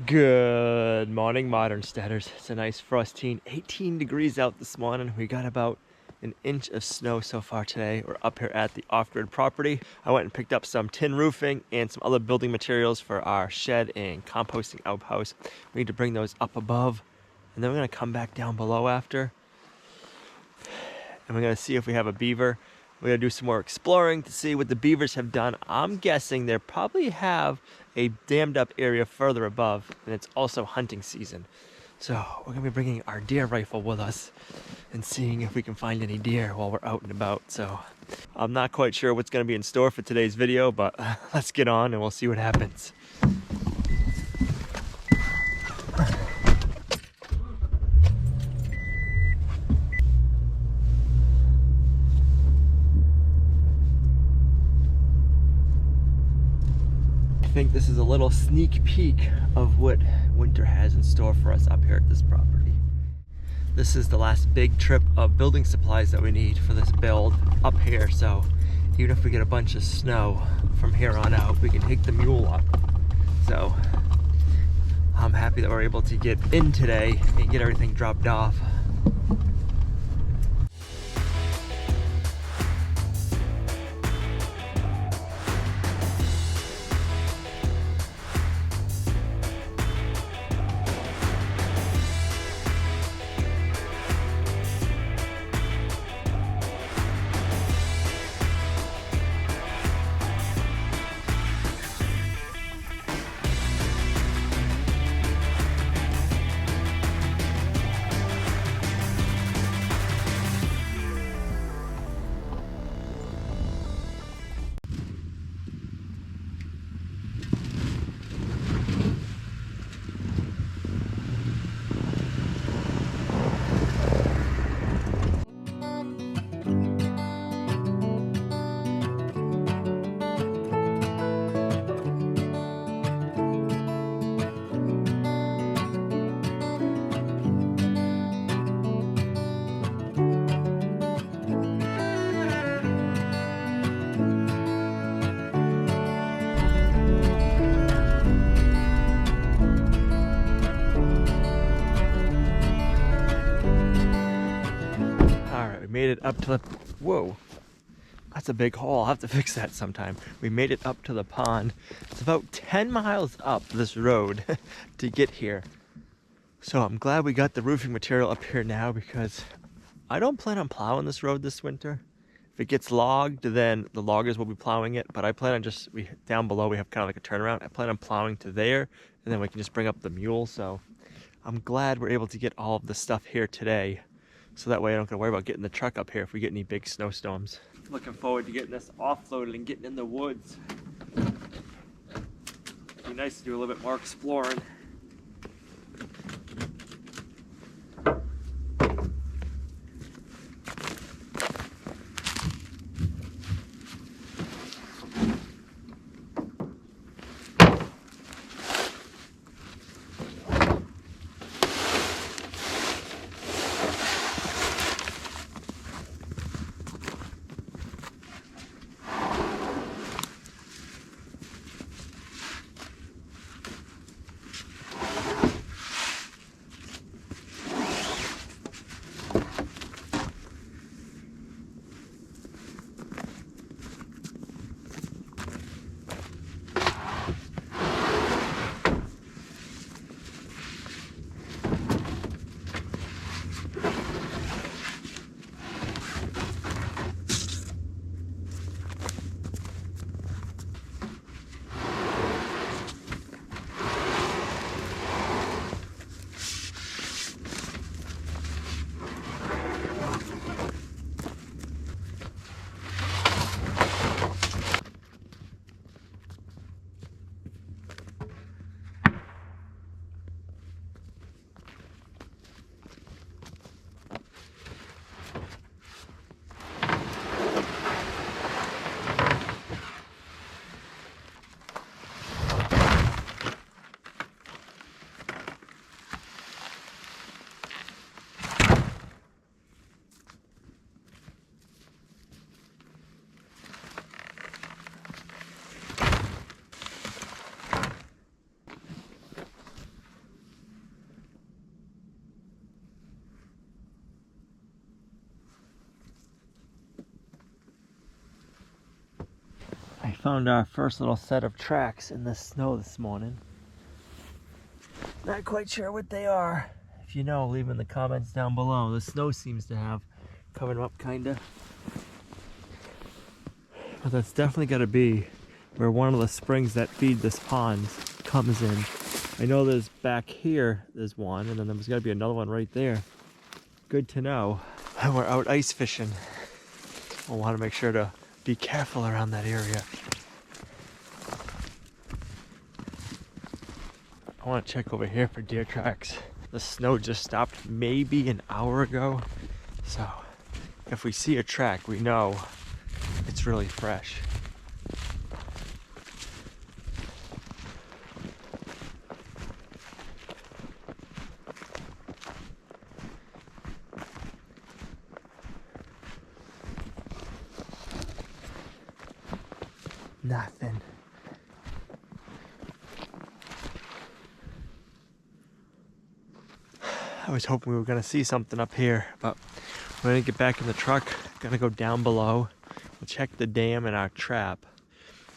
Good morning, Modern Steaders. It's a nice frosty 18 degrees out this morning. We got about an inch of snow so far today. We're up here at the off-grid property. I went and picked up some tin roofing and some other building materials for our shed and composting outhouse. We need to bring those up above, and then we're gonna come back down below after, and we're gonna see if we have a beaver. We're gonna do some more exploring to see what the beavers have done. I'm guessing they probably have a dammed up area further above, and it's also hunting season. So we're gonna be bringing our deer rifle with us and seeing if we can find any deer while we're out and about. So I'm not quite sure what's gonna be in store for today's video, but let's get on and we'll see what happens. I think this is a little sneak peek of what winter has in store for us up here at this property. This is the last big trip of building supplies that we need for this build up here, so even if we get a bunch of snow from here on out, we can take the mule up. So I'm happy that we're able to get in today and get everything dropped off. Made it up to the, whoa, that's a big hole. I'll have to fix that sometime. We made it up to the pond. It's about 10 miles up this road to get here. So I'm glad we got the roofing material up here now, because I don't plan on plowing this road this winter. If it gets logged, then the loggers will be plowing it, but I plan on just, down below we have kind of like a turnaround. I plan on plowing to there, and then we can just bring up the mule. So I'm glad we're able to get all of the stuff here today, so that way I don't have to worry about getting the truck up here if we get any big snowstorms. Looking forward to getting this offloaded and getting in the woods. It'd be nice to do a little bit more exploring. Found our first little set of tracks in the snow this morning. Not quite sure what they are. If you know, leave in the comments down below. The snow seems to have covered them up kinda. But that's definitely gotta be where one of the springs that feed this pond comes in. I know there's back here, there's one, and then there's gotta be another one right there. Good to know. And we're out ice fishing. We'll wanna make sure to be careful around that area. I wanna check over here for deer tracks. The snow just stopped maybe an hour ago. So if we see a track, we know it's really fresh. Nothing. I was hoping we were gonna see something up here, but we're gonna get back in the truck, gonna go down below, we'll check the dam and our trap,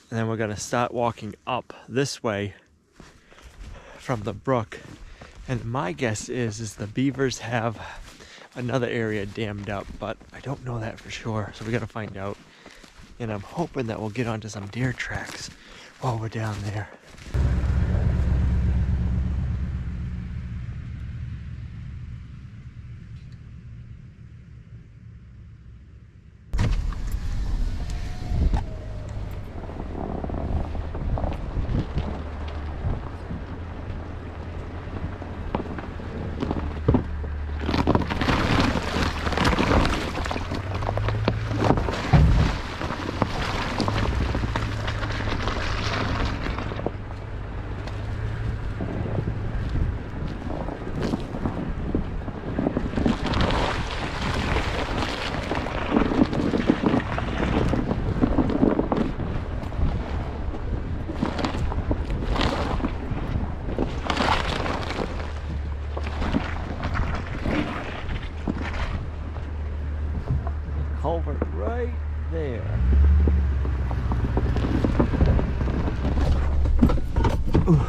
and then we're gonna start walking up this way from the brook. And my guess is the beavers have another area dammed up, but I don't know that for sure, so we gotta find out. And I'm hoping that we'll get onto some deer tracks while we're down there. Culvert right there. Ooh.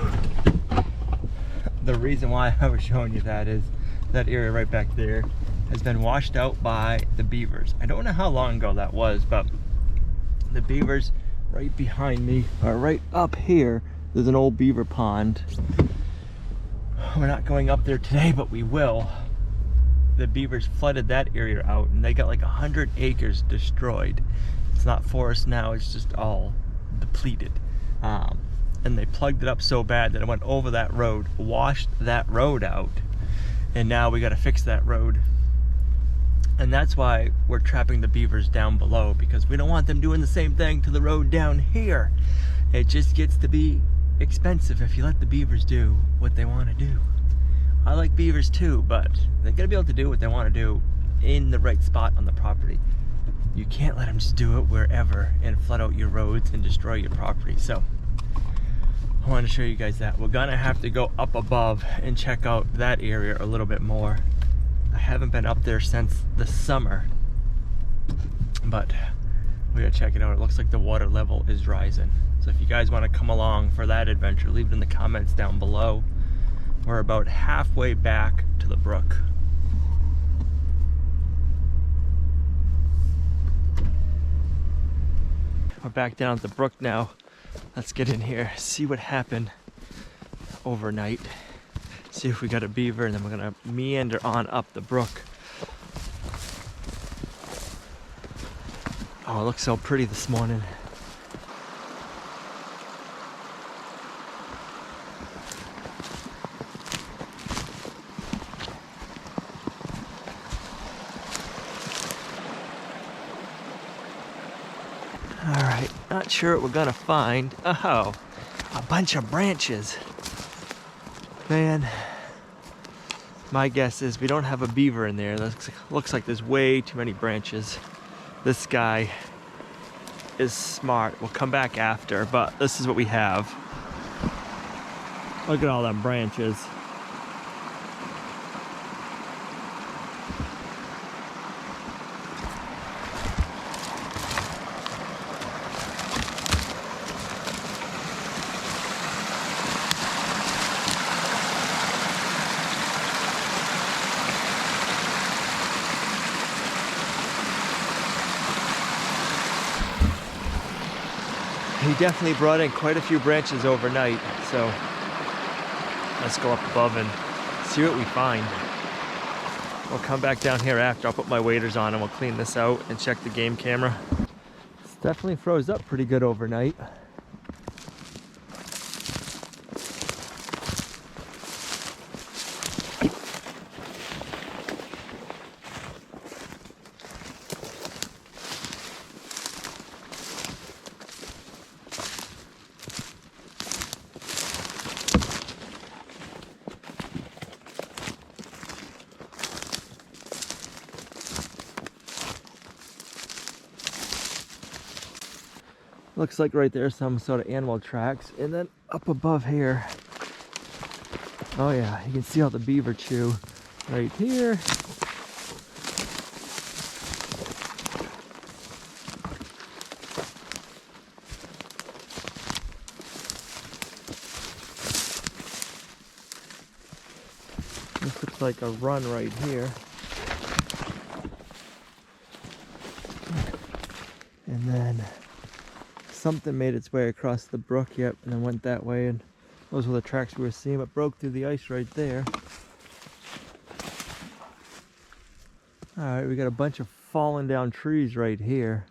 The reason why I was showing you that is that area right back there has been washed out by the beavers. I don't know how long ago that was, but the beavers right behind me are right up here. There's an old beaver pond. We're not going up there today, but we will. The beavers flooded that area out and they got like 100 acres destroyed. It's not forest now, it's just all depleted. And they plugged it up so bad that it went over that road, washed that road out, and now we got to fix that road. And that's why we're trapping the beavers down below, because we don't want them doing the same thing to the road down here. It just gets to be expensive if you let the beavers do what they want to do. I like beavers too, but they're gonna be able to do what they want to do in the right spot on the property. You can't let them just do it wherever and flood out your roads and destroy your property. So I want to show you guys that. We're gonna have to go up above and check out that area a little bit more. I haven't been up there since the summer, but we gotta check it out. It looks like the water level is rising. So if you guys want to come along for that adventure, leave it in the comments down below. We're about halfway back to the brook. We're back down at the brook now. Let's get in here, see what happened overnight. See if we got a beaver, and then we're gonna meander on up the brook. Oh, it looks so pretty this morning. Alright, not sure what we're gonna find. Oh, a bunch of branches. Man, my guess is we don't have a beaver in there. Looks like there's way too many branches. This guy is smart. We'll come back after, but this is what we have. Look at all them branches. He definitely brought in quite a few branches overnight, so let's go up above and see what we find. We'll come back down here after. I'll put my waders on and we'll clean this out and check the game camera. It's definitely froze up pretty good overnight. Looks like right there some sort of animal tracks, and then up above here, oh yeah, you can see all the beaver chew right here. This looks like a run right here. And then something made its way across the brook, yep, and then went that way, and those were the tracks we were seeing. It broke through the ice right there. Alright, we got a bunch of fallen down trees right here,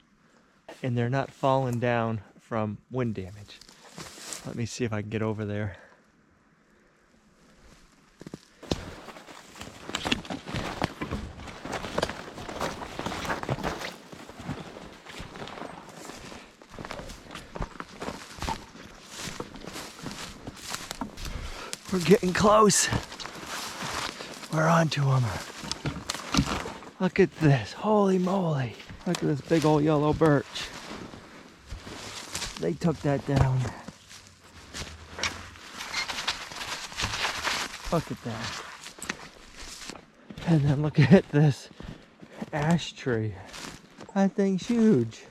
and they're not falling down from wind damage. Let me see if I can get over there. We're getting close. We're onto them. Look at this. Holy moly. Look at this big old yellow birch. They took that down. Look at that. And then look at this ash tree. That thing's huge.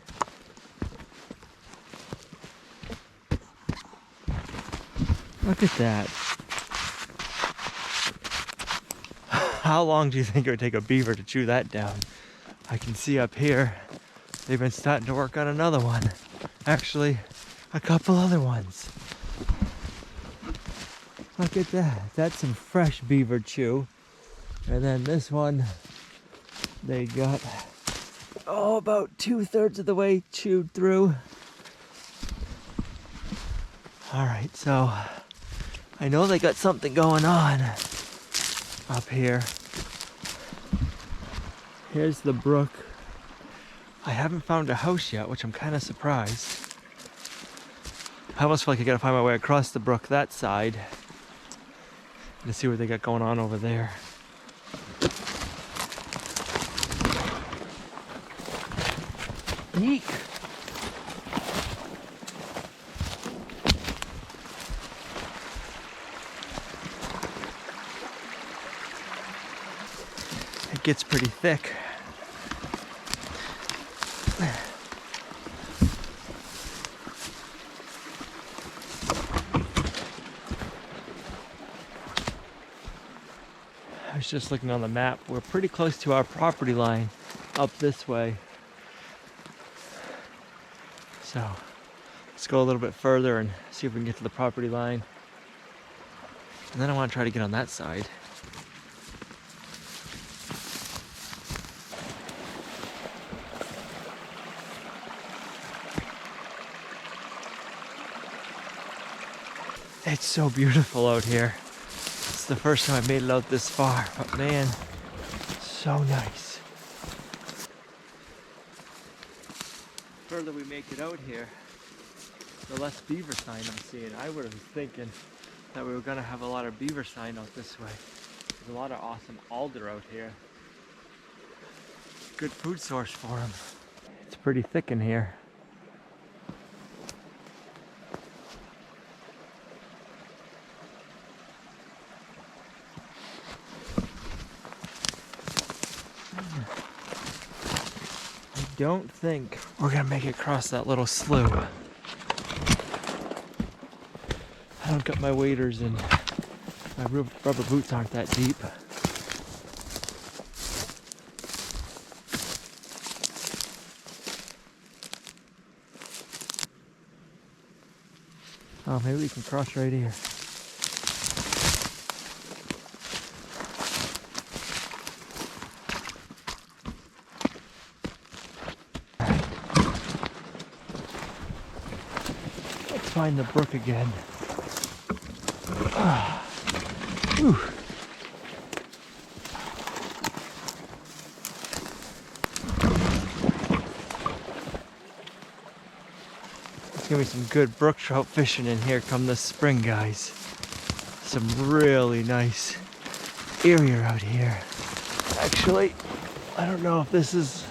Look at that. How long do you think it would take a beaver to chew that down? I can see up here, they've been starting to work on another one. Actually, a couple other ones. Look at that. That's some fresh beaver chew. And then this one, they got, oh, about 2/3 of the way chewed through. All right, so I know they got something going on up here. Here's the brook. I haven't found a house yet, which I'm kind of surprised. I almost feel like I gotta find my way across the brook that side to see what they got going on over there. Eek! It gets pretty thick. I was just looking on the map. We're pretty close to our property line up this way. So let's go a little bit further and see if we can get to the property line. And then I want to try to get on that side. It's so beautiful out here. It's the first time I've made it out this far, but man, so nice. The further we make it out here, the less beaver sign I'm seeing. I would have been thinking that we were gonna have a lot of beaver sign out this way. There's a lot of awesome alder out here. Good food source for them. It's pretty thick in here. I don't think we're gonna make it across that little slough. I don't got my waders and my rubber boots aren't that deep. Oh, maybe we can cross right here. Let's find the brook again. Whew. There's gonna be some good brook trout fishing in here come this spring, guys. Some really nice area out here. Actually, I don't know if this is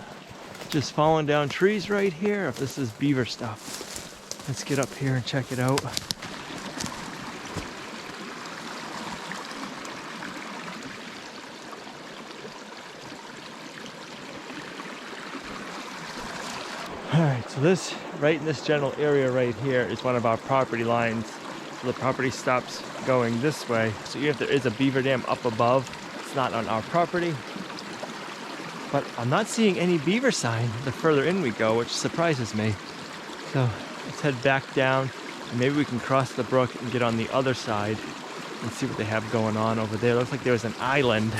just falling down trees right here, or if this is beaver stuff. Let's get up here and check it out. Alright, so this, right in this general area right here is one of our property lines. So the property stops going this way. So even if there is a beaver dam up above, it's not on our property. But I'm not seeing any beaver sign the further in we go, which surprises me. So let's head back down and maybe we can cross the brook and get on the other side and see what they have going on over there. Looks like there was an island.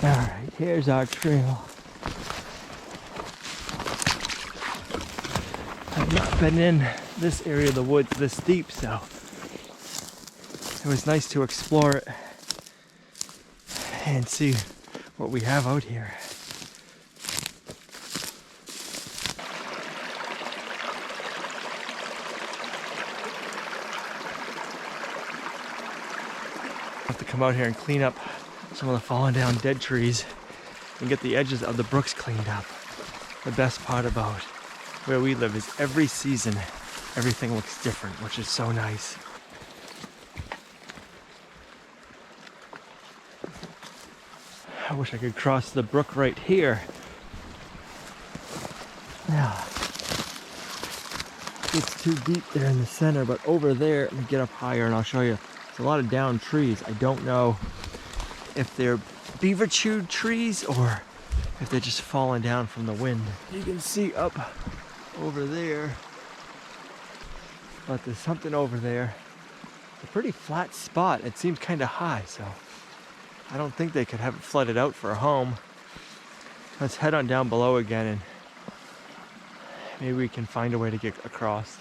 Alright. Here's our trail. I've not been in this area of the woods this deep, so it was nice to explore it and see what we have out here. I have to come out here and clean up some of the fallen down dead trees and get the edges of the brooks cleaned up. The best part about where we live is every season, everything looks different, which is so nice. I wish I could cross the brook right here. Yeah. It's too deep there in the center, but over there, let me get up higher and I'll show you. There's a lot of down trees. I don't know if they're beaver chewed trees or if they're just falling down from the wind. You can see up over there, but there's something over there. It's a pretty flat spot. It seems kind of high, so I don't think they could have it flooded out for a home. Let's head on down below again and maybe we can find a way to get across.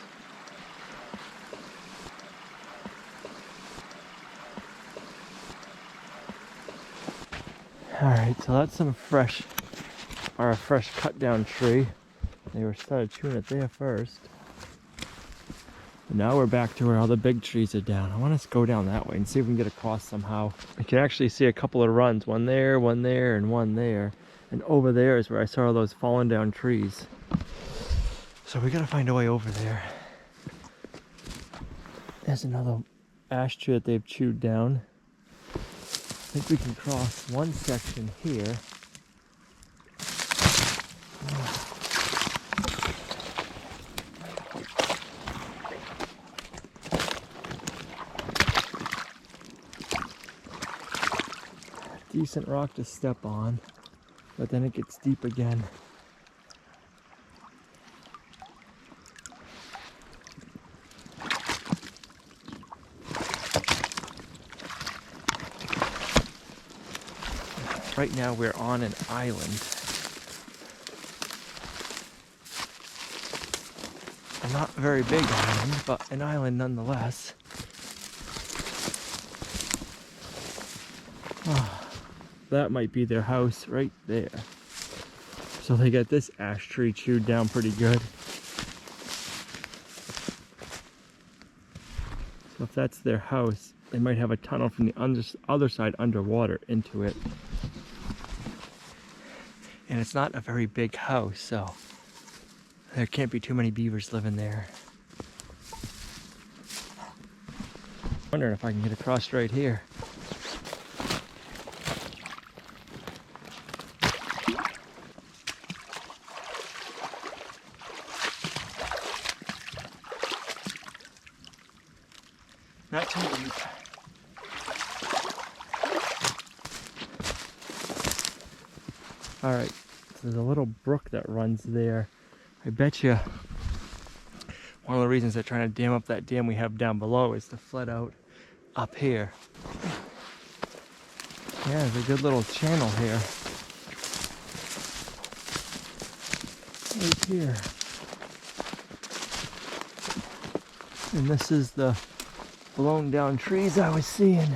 Alright, so that's some fresh cut down tree. They were started chewing it there first. But now we're back to where all the big trees are down. I want us to go down that way and see if we can get across somehow. I can actually see a couple of runs, one there, and one there. And over there is where I saw all those fallen down trees. So we gotta find a way over there. There's another ash tree that they've chewed down. I think we can cross one section here. Decent rock to step on, but then it gets deep again. Right now we're on an island. A not very big island, but an island nonetheless. Oh, that might be their house right there. So they got this ash tree chewed down pretty good. So if that's their house, they might have a tunnel from the other side underwater into it. And it's not a very big house, so there can't be too many beavers living there. Wondering if I can get across right here. Not too deep. Alright, so there's a little brook that runs there. I bet you One of the reasons they're trying to dam up that dam we have down below is to flood out up here. Yeah, there's a good little channel here. Right here. And this is the blown down trees I was seeing.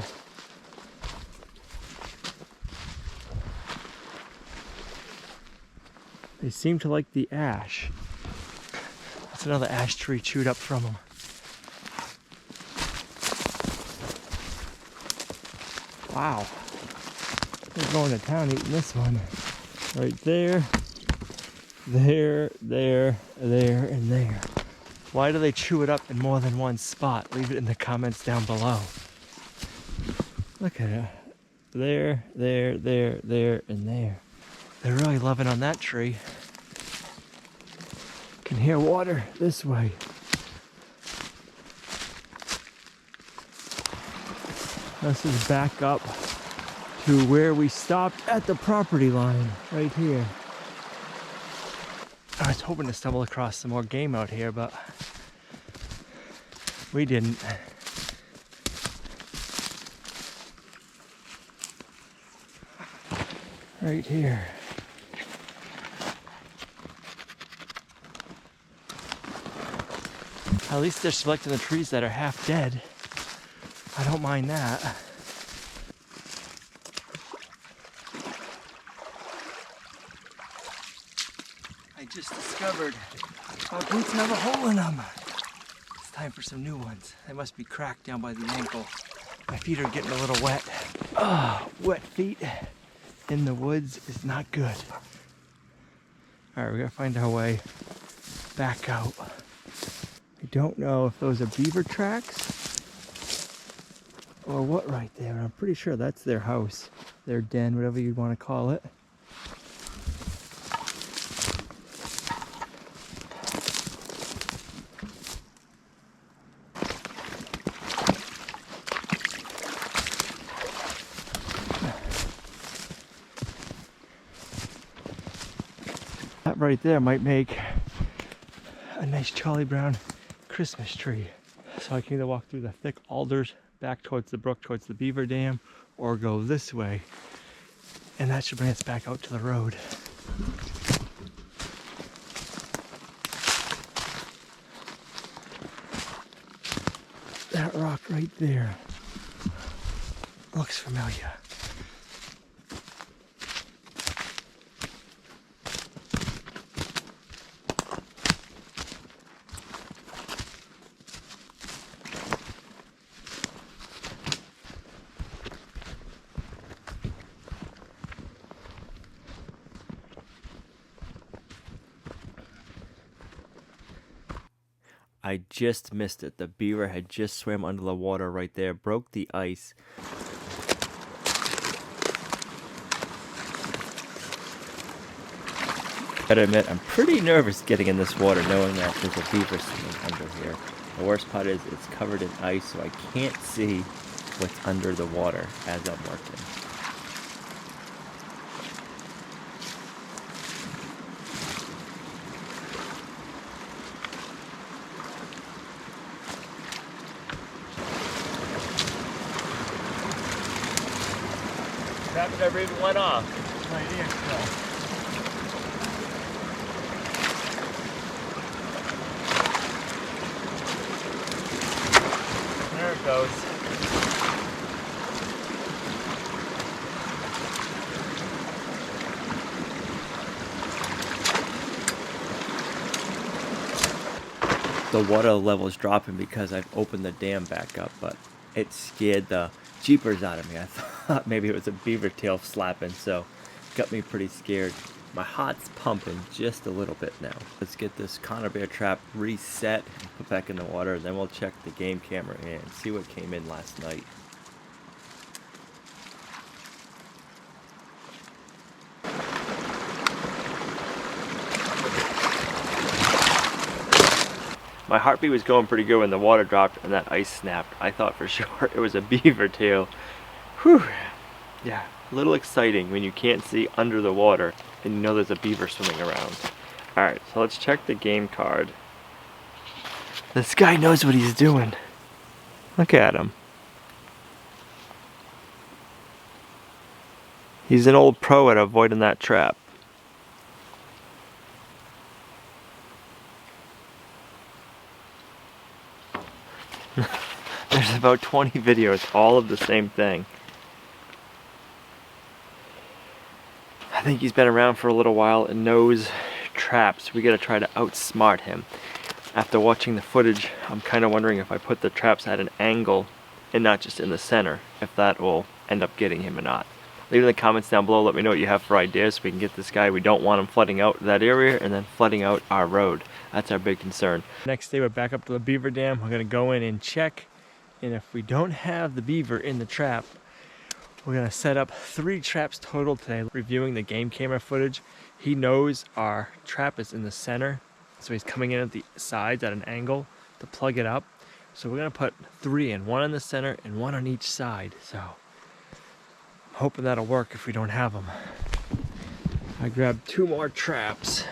They seem to like the ash. That's another ash tree chewed up from them. Wow. They're going to town eating this one. Right there, there, and there. Why do they chew it up in more than one spot? Leave it in the comments down below. Look at it. There, and there. They're really loving on that tree. Can hear water this way. This is back up to where we stopped at the property line, right here. I was hoping to stumble across some more game out here, but we didn't. Right here. At least they're selecting the trees that are half dead. I don't mind that. I just discovered our boots have a hole in them. It's time for some new ones. They must be cracked down by the ankle. My feet are getting a little wet. Wet feet in the woods is not good. All right, we gotta find our way back out. I don't know if those are beaver tracks or what right there. I'm pretty sure that's their house, their den, whatever you want to call it. That right there might make a nice Charlie Brown Christmas tree. So I can either walk through the thick alders back towards the brook, towards the beaver dam, or go this way. And that should bring us back out to the road. That rock right there looks familiar. I just missed it. The beaver had just swam under the water right there, broke the ice. Gotta admit, I'm pretty nervous getting in this water knowing that there's a beaver swimming under here. The worst part is it's covered in ice, so I can't see what's under the water as I'm working. That never even went off. Right here still. There it goes. The water level is dropping because I've opened the dam back up, but it scared the jeepers out of me. I thought maybe it was a beaver tail flapping, so it got me pretty scared. My heart's pumping just a little bit now. Let's get this Connor bear trap reset and put back in the water, and then we'll check the game camera and see what came in last night. My heartbeat was going pretty good when the water dropped and that ice snapped. I thought for sure it was a beaver tail. Whew. Yeah, a little exciting when you can't see under the water and you know there's a beaver swimming around. Alright, so let's check the game card. This guy knows what he's doing. Look at him. He's an old pro at avoiding that trap. There's about 20 videos, all of the same thing. I think he's been around for a little while and knows traps. We gotta try to outsmart him. After watching the footage, I'm kind of wondering if I put the traps at an angle and not just in the center, if that will end up getting him or not. Leave in the comments down below, let me know what you have for ideas so we can get this guy. We don't want him flooding out that area and then flooding out our road. That's our big concern. Next day we're back up to the beaver dam. We're gonna go in and check, and if we don't have the beaver in the trap, we're gonna set up 3 traps total today. Reviewing the game camera footage, he knows our trap is in the center, so he's coming in at the sides at an angle to plug it up. So we're gonna put 3 in, 1 in the center and 1 on each side. So I'm hoping that'll work if we don't have them. I grabbed 2 more traps.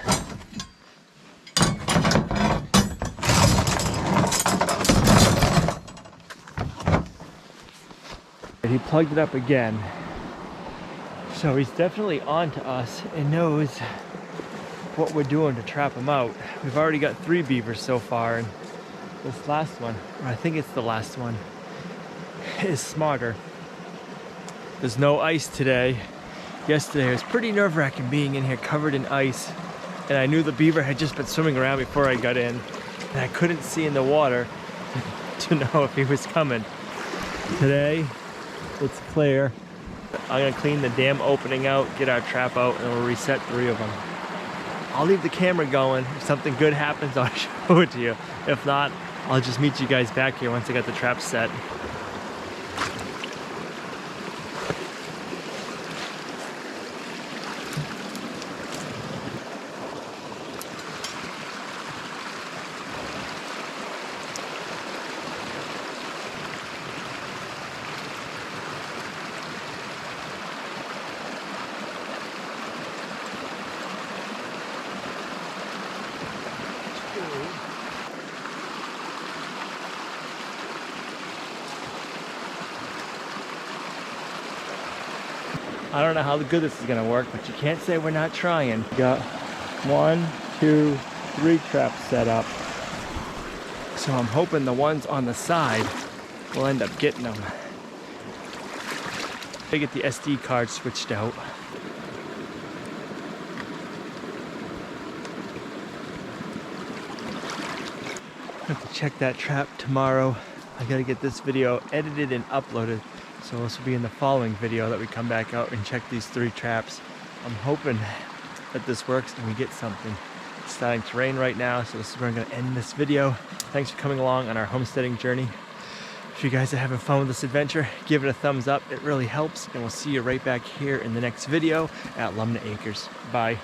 He plugged it up again. So he's definitely on to us and knows what we're doing to trap him out. We've already got 3 beavers so far, and this last one, or I think it's the last one, is smarter. There's no ice today. Yesterday it was pretty nerve-wracking being in here covered in ice, and I knew the beaver had just been swimming around before I got in, and I couldn't see in the water to know if he was coming. Today it's clear. I'm gonna clean the dam opening out, get our trap out, and we'll reset 3 of them. I'll leave the camera going. If something good happens, I'll show it to you. If not, I'll just meet you guys back here once I got the trap set. I don't know how good this is gonna work, but you can't say we're not trying. We got 1, 2, 3 traps set up. So I'm hoping the ones on the side will end up getting them. I get the SD card switched out. I have to check that trap tomorrow. I gotta get this video edited and uploaded. So this will be in the following video that we come back out and check these 3 traps. I'm hoping that this works and we get something. It's starting to rain right now, so this is where I'm going to end this video. Thanks for coming along on our homesteading journey. If you guys are having fun with this adventure, give it a thumbs up. It really helps, and we'll see you right back here in the next video at Lumnah Acres. Bye.